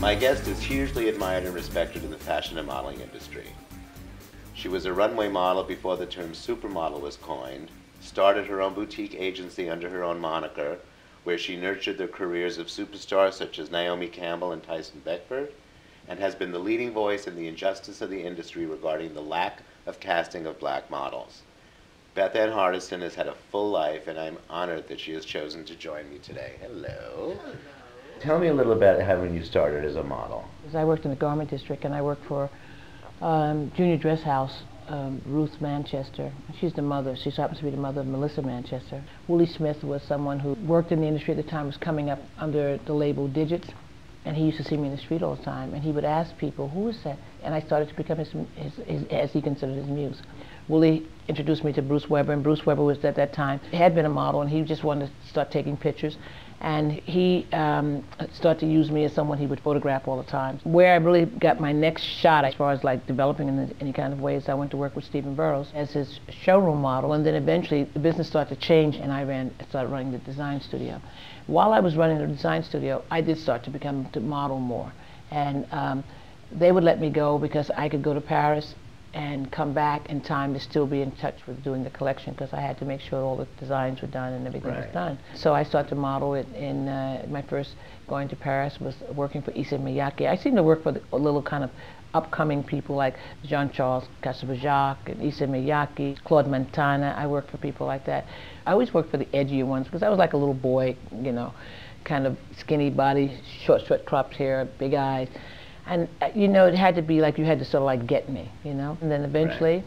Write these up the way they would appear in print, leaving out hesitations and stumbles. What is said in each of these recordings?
My guest is hugely admired and respected in the fashion and modeling industry. She was a runway model before the term supermodel was coined, started her own boutique agency under her own moniker, where she nurtured the careers of superstars such as Naomi Campbell and Tyson Beckford, and has been the leading voice in the injustice of the industry regarding the lack of casting of black models. Bethann Hardison has had a full life, and I'm honored that she has chosen to join me today. Hello. Hello. Tell me a little about how when you started as a model. I worked in the garment district, and I worked for Junior Dress House, Ruth Manchester. She's the mother. She happens to be the mother of Melissa Manchester. Willie Smith was someone who worked in the industry at the time, was coming up under the label Digits, and he used to see me in the street all the time, and he would ask people, who is that? And I started to become his as he considered his muse. Willie introduced me to Bruce Weber, and Bruce Weber was at that time, had been a model, and he just wanted to start taking pictures. And he started to use me as someone he would photograph all the time. Where I really got my next shot as far as like developing in any kind of ways, I went to work with Stephen Burrows as his showroom model, and then eventually the business started to change, and I started running the design studio. While I was running the design studio, I did start to model more. And they would let me go because I could go to Paris and come back in time to still be in touch with doing the collection, because I had to make sure all the designs were done and everything was done. So I started to model it in my first going to Paris was working for Issey Miyake. I seem to work for a little kind of upcoming people like Jean-Charles Casabajac and Issey Miyake, Claude Montana. I worked for people like that. I always worked for the edgier ones because I was like a little boy, you know, kind of skinny body, short cropped hair, big eyes. And, you know, it had to be like you had to sort of like get me, you know? And then eventually,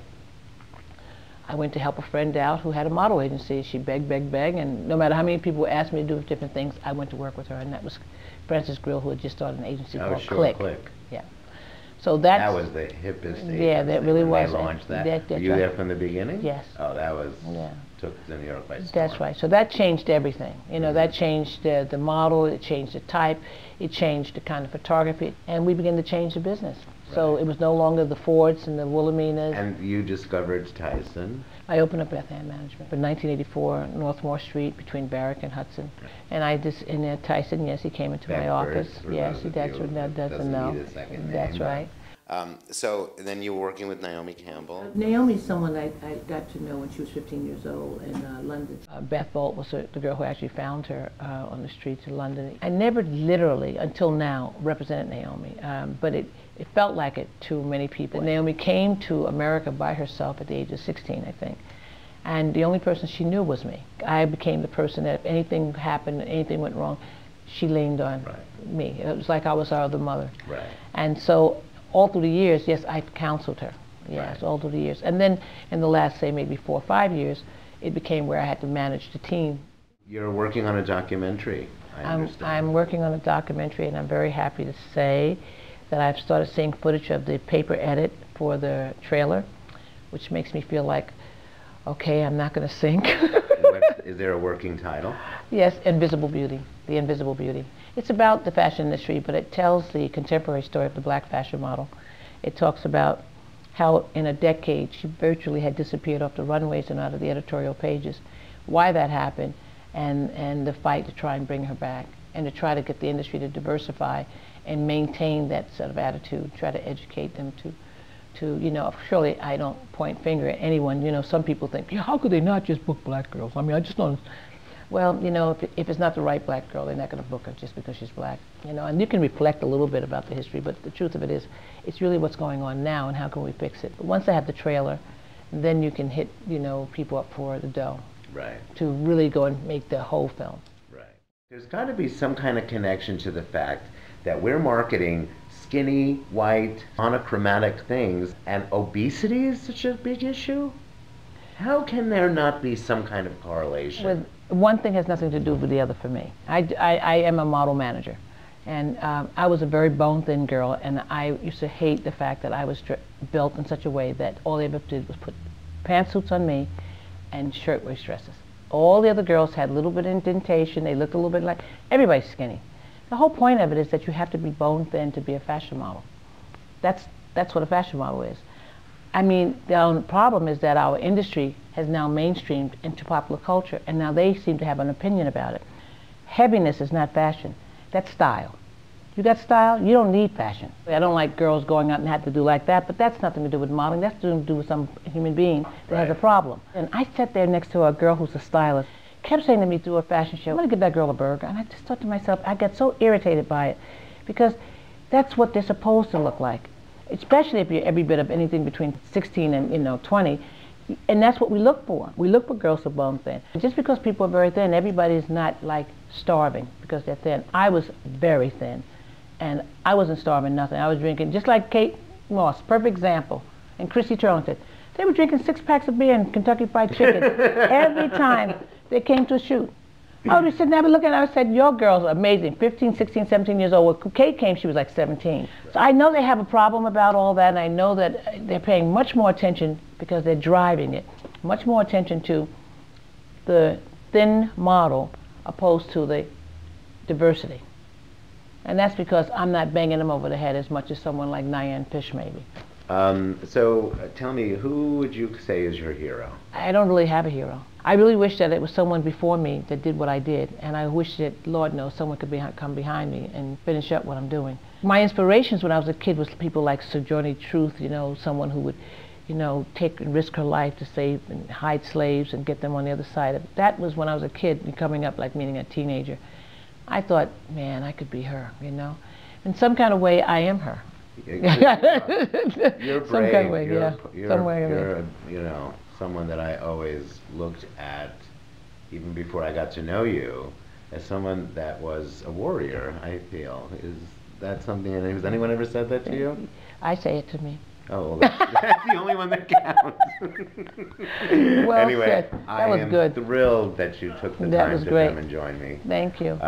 I went to help a friend out who had a model agency. She begged, and no matter how many people asked me to do different things, I went to work with her, and that was Frances Grill, who had just started an agency called Click. Yeah. So that was the hippest agency. Yeah, that really was. They launched that. Were you there from the beginning? Yes. Oh, that was, took the New York by storm. That's right. So that changed everything. You know, that changed the model, it changed the type, it changed the kind of photography, and we began to change the business. So it was no longer the Fords and the Willeminas. And you discovered Tyson. I opened up Bethann Management in 1984, Northmore Street between Barrack and Hudson. And I just, in Tyson, yes, he came into my office. Yes, that's what that doesn't know. That's right. So then you were working with Naomi Campbell. Naomi's someone I got to know when she was 15 years old in London. Beth Bolt was the girl who actually found her on the streets of London. I never literally, until now, represented Naomi, but it felt like it to many people. Naomi came to America by herself at the age of 16, I think. And the only person she knew was me. I became the person that if anything happened, anything went wrong, she leaned on me. It was like I was her other mother. And so all through the years, yes, I counseled her. Yes, all through the years. And then in the last, say, maybe 4 or 5 years, it became where I had to manage the team. You're working on a documentary, I understand. I'm working on a documentary, and I'm very happy to say that I've started seeing footage of the paper edit for the trailer, which makes me feel like, okay, I'm not going to sink. Is there a working title? Yes, Invisible Beauty, The Invisible Beauty. It's about the fashion industry, but it tells the contemporary story of the black fashion model. It talks about how in a decade she virtually had disappeared off the runways and out of the editorial pages, why that happened, and the fight to try and bring her back, and to try to get the industry to diversify and maintain that sort of attitude, try to educate them to, you know, surely I don't point finger at anyone. You know, some people think, yeah, how could they not just book black girls? I mean, I just don't. Well, you know, if it's not the right black girl, they're not going to book her just because she's black. You know, and you can reflect a little bit about the history, but the truth of it is, it's really what's going on now and how can we fix it. But once I have the trailer, then you can hit, you know, people up for the dough. To really go and make the whole film. There's got to be some kind of connection to the fact that we're marketing skinny, white, monochromatic things, and obesity is such a big issue? How can there not be some kind of correlation? One thing has nothing to do with the other for me. I am a model manager, and I was a very bone-thin girl, and I used to hate the fact that I was built in such a way that all they ever did was put pantsuits on me and shirtwaist dresses. All the other girls had a little bit of indentation, they looked a little bit like, everybody's skinny. The whole point of it is that you have to be bone-thin to be a fashion model. That's what a fashion model is. I mean, the only problem is that our industry has now mainstreamed into popular culture, and now they seem to have an opinion about it. Heaviness is not fashion, that's style. You got style, you don't need fashion. I don't like girls going out and have to do like that, but that's nothing to do with modeling. That's to do with some human being that has a problem. And I sat there next to a girl who's a stylist, kept saying to me through a fashion show, I'm gonna give that girl a burger. And I just thought to myself, I got so irritated by it, because that's what they're supposed to look like. Especially if you're every bit of anything between 16 and 20. And that's what we look for. We look for girls who are bone thin. Just because people are very thin, everybody's not like starving because they're thin. I was very thin, and I wasn't starving nothing. I was drinking, just like Kate Moss, perfect example, and Chrissy Turlington. They were drinking 6 packs of beer and Kentucky Fried Chicken every time they came to a shoot. I was sitting there looking at her, I said, your girls are amazing, 15, 16, 17 years old. When Kate came, she was like 17. So I know they have a problem about all that, and I know that they're paying much more attention, because they're driving it, much more attention to the thin model opposed to the diversity. And that's because I'm not banging them over the head as much as someone like Diane Fish, maybe. So tell me, who would you say is your hero? I don't really have a hero. I really wish that it was someone before me that did what I did, and I wish that, Lord knows, someone could come behind me and finish up what I'm doing. My inspirations when I was a kid was people like Sojourner Truth, you know, someone who would, you know, take and risk her life to save and hide slaves and get them on the other side of it. That was when I was a kid and coming up, like meaning a teenager. I thought, man, I could be her, you know. In some kind of way, I am her. You're brave. Some kind of way, You're, you know, someone that I always looked at, even before I got to know you, as someone that was a warrior, I feel. Is that something, has anyone ever said that to you? I say it to me. Oh, well, that's the only one that counts. Well anyway, said. That was good. I am thrilled that you took the time to come and join me. Thank you.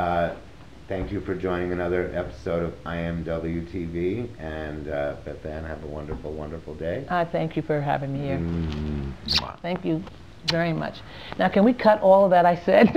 Thank you for joining another episode of IMW-TV, and Bethann, have a wonderful, wonderful day. Thank you for having me here. Thank you very much. Now, can we cut all of that I said?